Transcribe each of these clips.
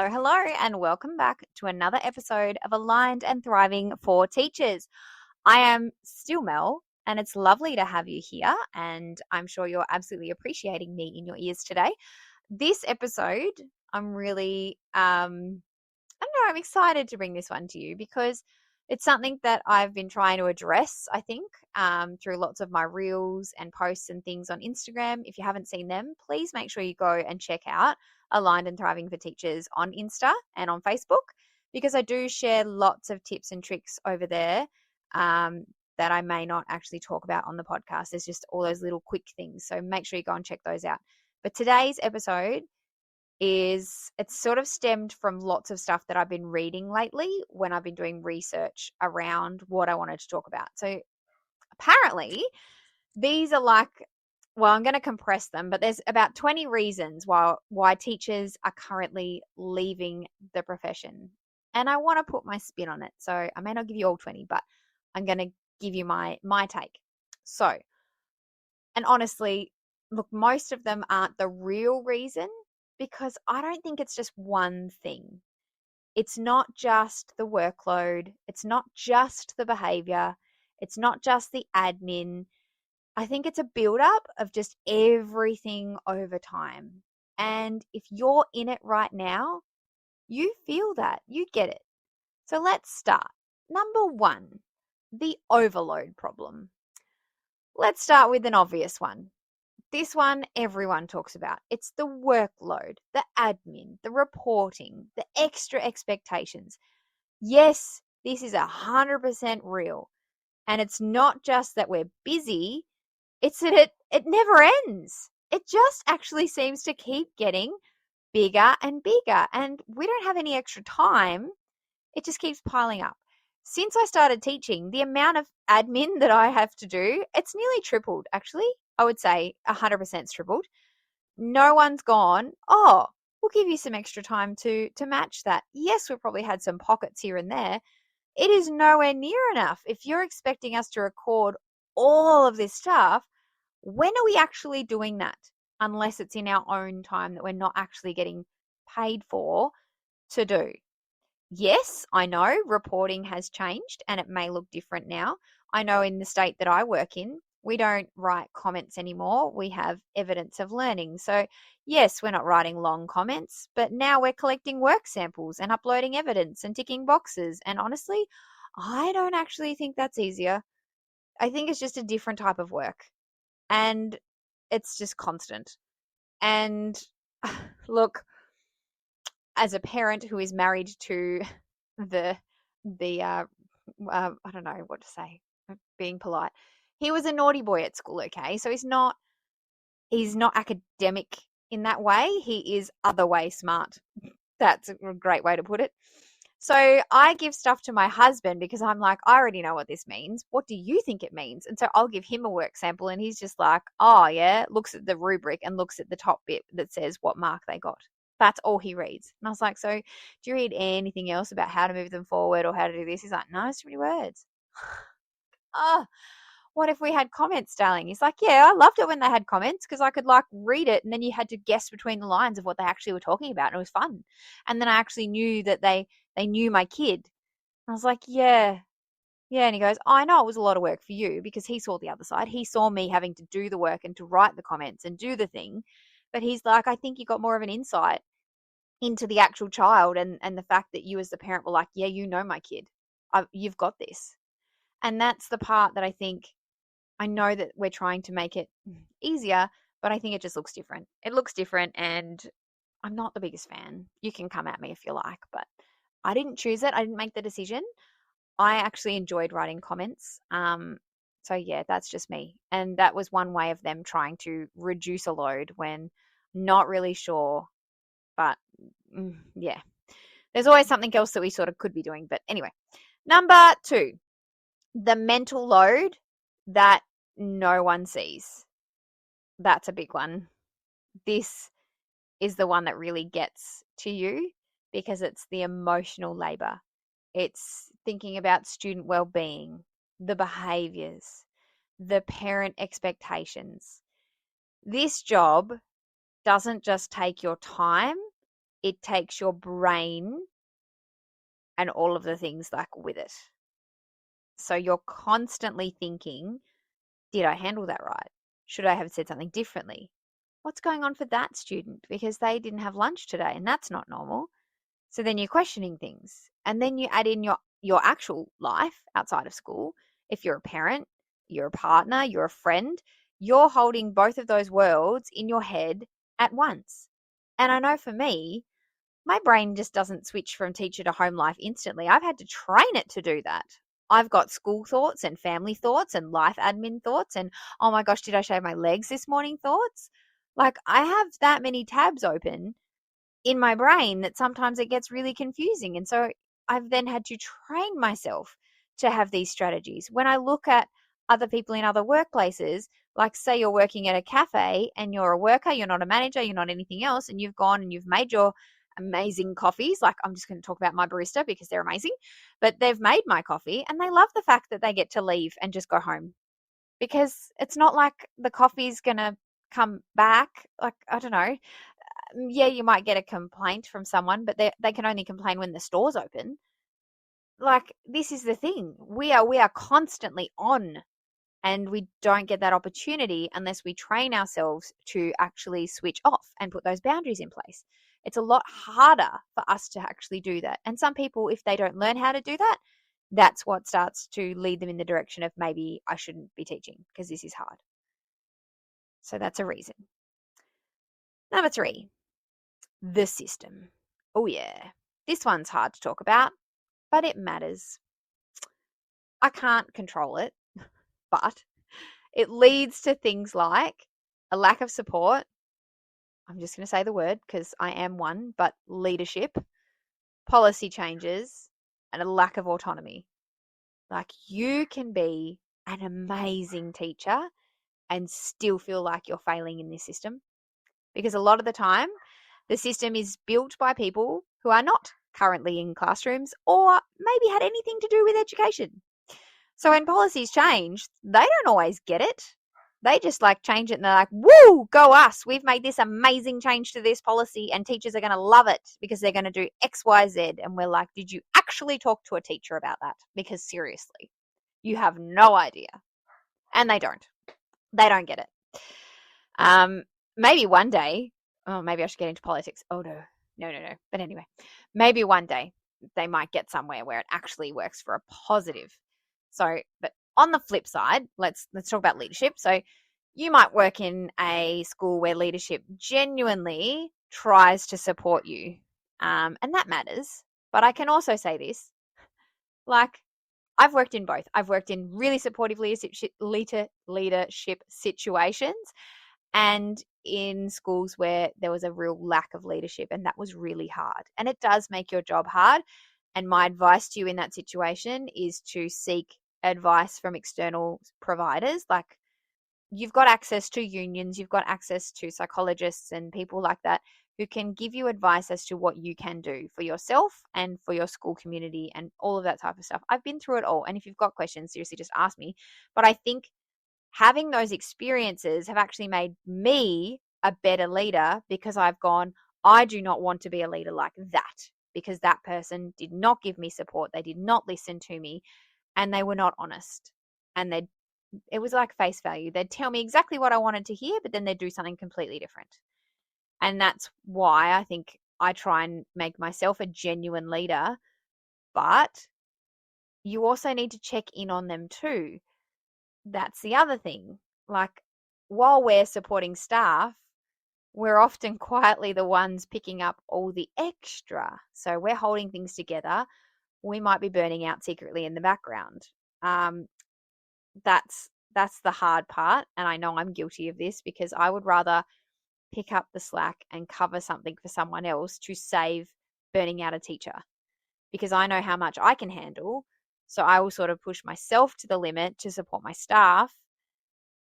Hello, and welcome back to another episode of Aligned and Thriving for Teachers. I am still Mel, and it's lovely to have you here, and I'm sure you're absolutely appreciating me in your ears today. This episode, I'm really, I don't know, I'm excited to bring this one to you because it's something that I've been trying to address, I think, through lots of my reels and posts and things on Instagram. If you haven't seen them, please make sure you go and check out Aligned and Thriving for Teachers on Insta and on Facebook, because I do share lots of tips and tricks over there that I may not actually talk about on the podcast. There's just all those little quick things. So make sure you go and check those out. But today's episode it's sort of stemmed from lots of stuff that I've been reading lately when I've been doing research around what I wanted to talk about. So apparently these are I'm going to compress them, but there's about 20 reasons why teachers are currently leaving the profession. And I want to put my spin on it. So I may not give you all 20, but I'm going to give you my take. So, and honestly, look, most of them aren't the real reason, because I don't think it's just one thing. It's not just the workload. It's not just the behavior. It's not just the admin. I think it's a build-up of just everything over time. And if you're in it right now, you feel that. You get it. So let's start. Number one, the overload problem. Let's start with an obvious one. This one everyone talks about. It's the workload, the admin, the reporting, the extra expectations. Yes, this is 100% real. And it's not just that we're busy, it's that it never ends. It just actually seems to keep getting bigger and bigger. And we don't have any extra time. It just keeps piling up. Since I started teaching, the amount of admin that I have to do, it's nearly tripled, actually. I would say 100% tripled. No one's gone, oh, we'll give you some extra time to match that. Yes, we've probably had some pockets here and there. It is nowhere near enough. If you're expecting us to record all of this stuff, when are we actually doing that? Unless it's in our own time that we're not actually getting paid for to do. Yes, I know reporting has changed and it may look different now. I know in the state that I work in, we don't write comments anymore. We have evidence of learning. So yes, we're not writing long comments, but now we're collecting work samples and uploading evidence and ticking boxes. And honestly, I don't actually think that's easier. I think it's just a different type of work and it's just constant. And look, as a parent who is married to the I don't know what to say, being polite. He was a naughty boy at school, okay? So he's not academic in that way. He is other way smart. That's a great way to put it. So I give stuff to my husband because I'm like, I already know what this means. What do you think it means? And so I'll give him a work sample and he's just like, oh yeah, looks at the rubric and looks at the top bit that says what mark they got. That's all he reads. And I was like, so do you read anything else about how to move them forward or how to do this? He's like, no, it's too many words. Oh, what if we had comments, darling? He's like, yeah, I loved it when they had comments because I could read it and then you had to guess between the lines of what they actually were talking about. And it was fun. And then I actually knew that they knew my kid. I was like, yeah. Yeah. And he goes, I know it was a lot of work for you, because he saw the other side. He saw me having to do the work and to write the comments and do the thing. But he's like, I think you got more of an insight into the actual child and the fact that you as the parent were like, yeah, you know my kid. You've got this. And that's the part that I think, I know that we're trying to make it easier, but I think it just looks different. It looks different and I'm not the biggest fan. You can come at me if you like, but I didn't choose it. I didn't make the decision. I actually enjoyed writing comments. So yeah, that's just me. And that was one way of them trying to reduce a load when not really sure. But yeah, there's always something else that we sort of could be doing. But anyway, number 2, the mental load that no one sees. That's a big one. This is the one that really gets to you because it's the emotional labor. It's thinking about student well-being, the behaviors, the parent expectations. This job doesn't just take your time, it takes your brain and all of the things like with it. So you're constantly thinking, did I handle that right? Should I have said something differently? What's going on for that student? Because they didn't have lunch today and that's not normal. So then you're questioning things. And then you add in your actual life outside of school. If you're a parent, you're a partner, you're a friend, you're holding both of those worlds in your head at once. And I know for me, my brain just doesn't switch from teacher to home life instantly. I've had to train it to do that. I've got school thoughts and family thoughts and life admin thoughts and, oh my gosh, did I shave my legs this morning thoughts? Like, I have that many tabs open in my brain that sometimes it gets really confusing. And so I've then had to train myself to have these strategies. When I look at other people in other workplaces, like say you're working at a cafe and you're a worker, you're not a manager, you're not anything else, and you've gone and you've made your amazing coffees. Like, I'm just going to talk about my barista because they're amazing, but they've made my coffee and they love the fact that they get to leave and just go home, because it's not like the coffee's going to come back. Like, I don't know. Yeah, you might get a complaint from someone, but they can only complain when the store's open. Like, this is the thing. We are constantly on, and we don't get that opportunity unless we train ourselves to actually switch off and put those boundaries in place. It's a lot harder for us to actually do that. And some people, if they don't learn how to do that, that's what starts to lead them in the direction of, maybe I shouldn't be teaching because this is hard. So that's a reason. Number 3, the system. Oh yeah, this one's hard to talk about, but it matters. I can't control it, but it leads to things like a lack of support. I'm just going to say the word because I am one, but leadership, policy changes, and a lack of autonomy. Like, you can be an amazing teacher and still feel like you're failing in this system, because a lot of the time the system is built by people who are not currently in classrooms or maybe had anything to do with education. So when policies change, they don't always get it. They just like change it and they're like, woo, go us. We've made this amazing change to this policy and teachers are going to love it because they're going to do X, Y, Z. And we're like, did you actually talk to a teacher about that? Because seriously, you have no idea. And they don't. They don't get it. Maybe one day, oh, maybe I should get into politics. Oh, no. But anyway, maybe one day they might get somewhere where it actually works for a positive. So, but on the flip side, let's talk about leadership. So you might work in a school where leadership genuinely tries to support you. And that matters. But I can also say this, like, I've worked in both. I've worked in really supportive leadership situations and in schools where there was a real lack of leadership, and that was really hard. And it does make your job hard. And my advice to you in that situation is to seek advice from external providers. Like, you've got access to unions, you've got access to psychologists and people like that who can give you advice as to what you can do for yourself and for your school community and all of that type of stuff. I've been through it all. And if you've got questions, seriously, just ask me. But I think having those experiences have actually made me a better leader, because I've gone, I do not want to be a leader like that, because that person did not give me support. They did not listen to me and they were not honest. And it was like face value. They'd tell me exactly what I wanted to hear, but then they'd do something completely different. And that's why I think I try and make myself a genuine leader. But you also need to check in on them too. That's the other thing. Like, while we're supporting staff, we're often quietly the ones picking up all the extra. So we're holding things together. We might be burning out secretly in the background. That's the hard part. And I know I'm guilty of this, because I would rather pick up the slack and cover something for someone else to save burning out a teacher, because I know how much I can handle. So I will sort of push myself to the limit to support my staff.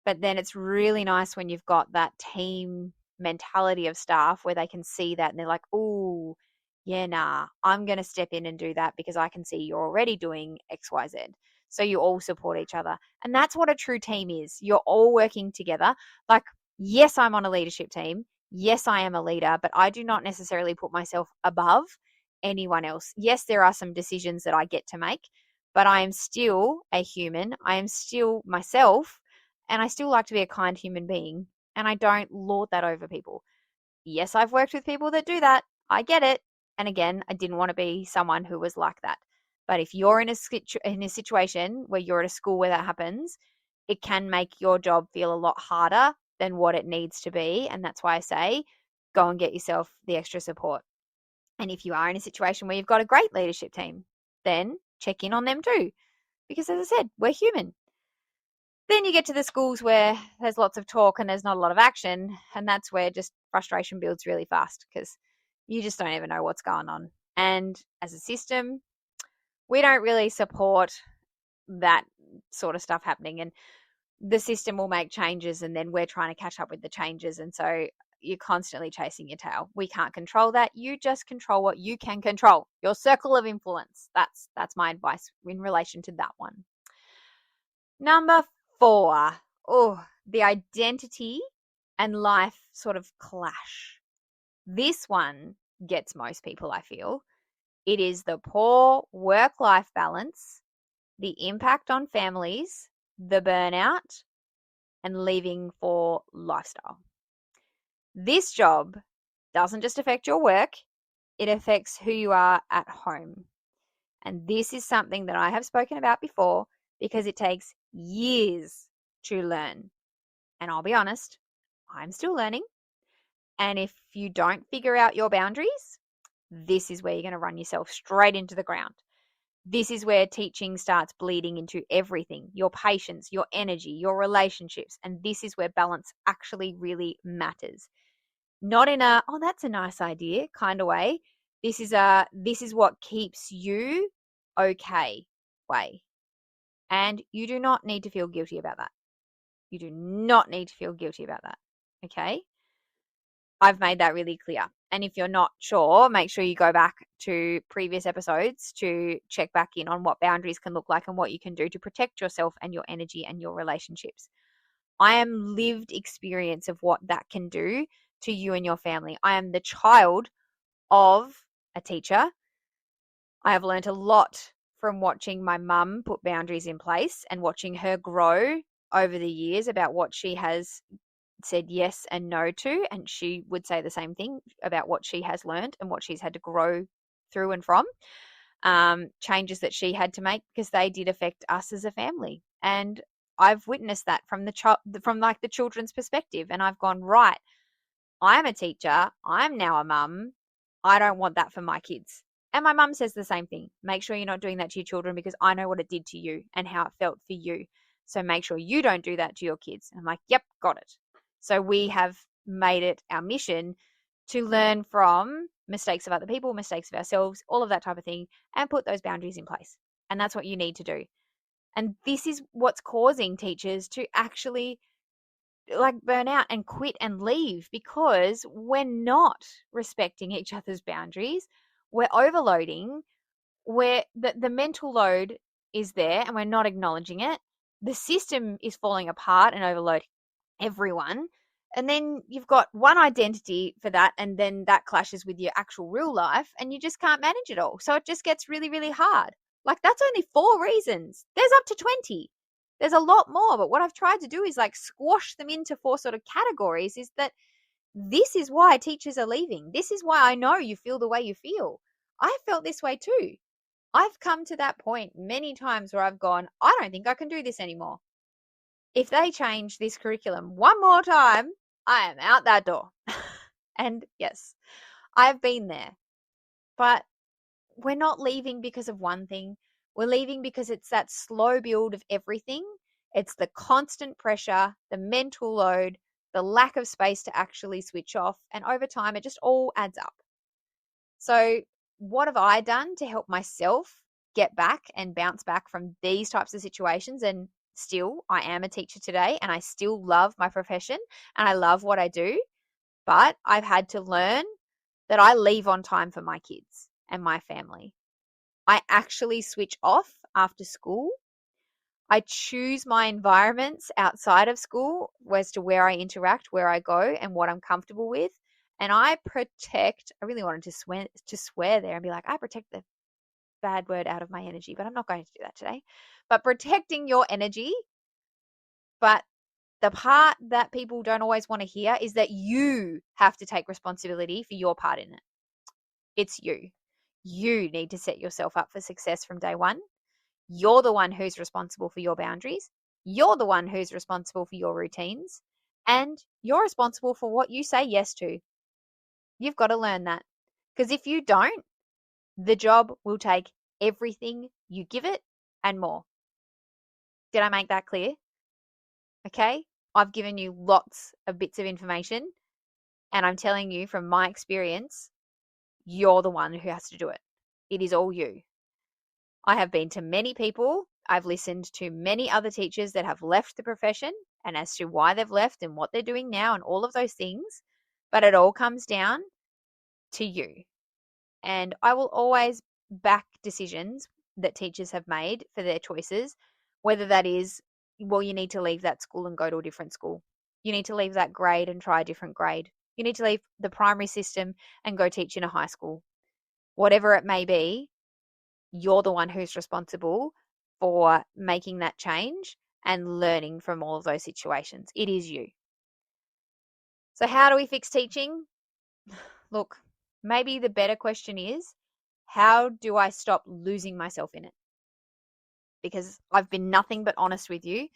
But then it's really nice when you've got that team mentality of staff where they can see that and they're like, oh, yeah, nah, I'm going to step in and do that because I can see you're already doing X, Y, Z. So you all support each other. And that's what a true team is. You're all working together. Like, yes, I'm on a leadership team. Yes, I am a leader, but I do not necessarily put myself above anyone else. Yes, there are some decisions that I get to make, but I am still a human. I am still myself, and I still like to be a kind human being, and I don't lord that over people. Yes, I've worked with people that do that. I get it. And again, I didn't want to be someone who was like that. But if you're in a situation where you're at a school where that happens, it can make your job feel a lot harder than what it needs to be. And that's why I say go and get yourself the extra support. And if you are in a situation where you've got a great leadership team, then check in on them too. Because as I said, we're human. Then you get to the schools where there's lots of talk and there's not a lot of action. And that's where just frustration builds really fast because you just don't ever know what's going on. And as a system, we don't really support that sort of stuff happening. And the system will make changes and then we're trying to catch up with the changes. And so you're constantly chasing your tail. We can't control that. You just control what you can control. Your circle of influence. That's my advice in relation to that one. Number 4. Oh, the identity and life sort of clash. This one gets most people, I feel. It is the poor work-life balance, the impact on families, the burnout, and leaving for lifestyle. This job doesn't just affect your work, it affects who you are at home. And this is something that I have spoken about before because it takes years to learn. And I'll be honest, I'm still learning. And if you don't figure out your boundaries, this is where you're going to run yourself straight into the ground. This is where teaching starts bleeding into everything, your patience, your energy, your relationships. And this is where balance actually really matters. Not in a, oh, that's a nice idea kind of way. This is what keeps you okay way. And you do not need to feel guilty about that. You do not need to feel guilty about that. Okay? I've made that really clear. And if you're not sure, make sure you go back to previous episodes to check back in on what boundaries can look like and what you can do to protect yourself and your energy and your relationships. I am lived experience of what that can do to you and your family. I am the child of a teacher. I have learned a lot from watching my mum put boundaries in place and watching her grow over the years about what she has said yes and no to. And she would say the same thing about what she has learned and what she's had to grow through and from. Changes that she had to make because they did affect us as a family. And I've witnessed that from the children's perspective. And I've gone, right, I'm a teacher. I'm now a mum. I don't want that for my kids. And my mum says the same thing. Make sure you're not doing that to your children because I know what it did to you and how it felt for you. So make sure you don't do that to your kids. And I'm like, yep, got it. So we have made it our mission to learn from mistakes of other people, mistakes of ourselves, all of that type of thing, and put those boundaries in place. And that's what you need to do. And this is what's causing teachers to actually like burn out and quit and leave because we're not respecting each other's boundaries. We're overloading, where the mental load is there and we're not acknowledging it. The system is falling apart and overloading everyone. And then you've got one identity for that, and then that clashes with your actual real life, and you just can't manage it all. So it just gets really, really hard. Like, that's only 4 reasons. There's up to 20. There's a lot more, but what I've tried to do is like squash them into 4 sort of categories. Is that this is why teachers are leaving. This is why I know you feel the way you feel. I felt this way too. I've come to that point many times where I've gone, I don't think I can do this anymore. If they change this curriculum one more time, I am out that door. And yes, I've been there. But we're not leaving because of one thing. We're leaving because it's that slow build of everything. It's the constant pressure, the mental load, the lack of space to actually switch off. And over time, it just all adds up. So what have I done to help myself get back and bounce back from these types of situations? And still, I am a teacher today and I still love my profession and I love what I do. But I've had to learn that I leave on time for my kids and my family. I actually switch off after school. I choose my environments outside of school as to where I interact, where I go, and what I'm comfortable with. And I really wanted to swear there and be like, I protect the bad word out of my energy, but I'm not going to do that today. But protecting your energy, but the part that people don't always want to hear is that you have to take responsibility for your part in it. It's you. You need to set yourself up for success from day one. You're the one who's responsible for your boundaries. You're the one who's responsible for your routines. And you're responsible for what you say yes to. You've got to learn that. Because if you don't, the job will take everything you give it and more. Did I make that clear? Okay? I've given you lots of bits of information, and I'm telling you from my experience, you're the one who has to do it. It is all you. I have been to many people. I've listened to many other teachers that have left the profession and as to why they've left and what they're doing now and all of those things. But it all comes down to you. And I will always back decisions that teachers have made for their choices, whether that is, well, you need to leave that school and go to a different school. You need to leave that grade and try a different grade. You need to leave the primary system and go teach in a high school. Whatever it may be, you're the one who's responsible for making that change and learning from all of those situations. It is you. So how do we fix teaching? Look, maybe the better question is, how do I stop losing myself in it? Because I've been nothing but honest with you,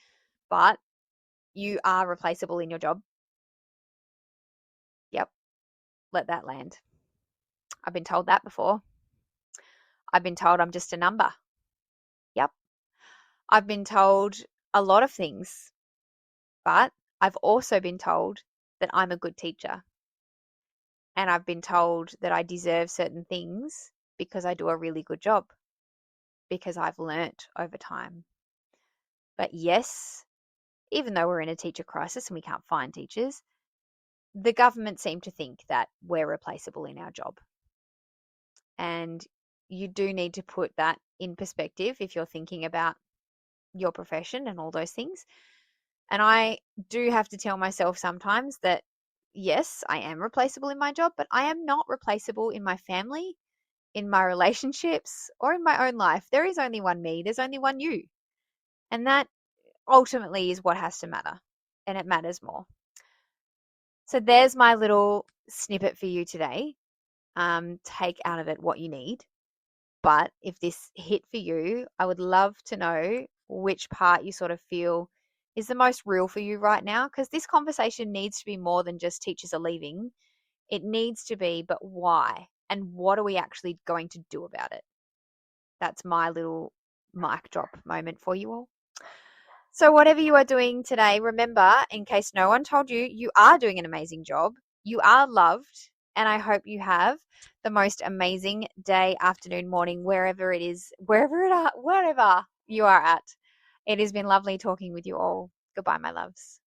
but you are replaceable in your job. Yep, let that land. I've been told that before. I've been told I'm just a number. Yep. I've been told a lot of things, but I've also been told that I'm a good teacher. And I've been told that I deserve certain things because I do a really good job, because I've learnt over time. But yes, even though we're in a teacher crisis and we can't find teachers, the government seem to think that we're replaceable in our job. And you do need to put that in perspective if you're thinking about your profession and all those things. And I do have to tell myself sometimes that, yes, I am replaceable in my job, but I am not replaceable in my family, in my relationships, or in my own life. There is only one me, there's only one you. And that ultimately is what has to matter, and it matters more. So there's my little snippet for you today. Take out of it what you need. But if this hit for you, I would love to know which part you sort of feel is the most real for you right now, because this conversation needs to be more than just teachers are leaving. It needs to be, but why? And what are we actually going to do about it? That's my little mic drop moment for you all. So whatever you are doing today, remember, in case no one told you, you are doing an amazing job. You are loved. And I hope you have the most amazing day, afternoon, morning, wherever it is, wherever you are at. It has been lovely talking with you all. Goodbye, my loves.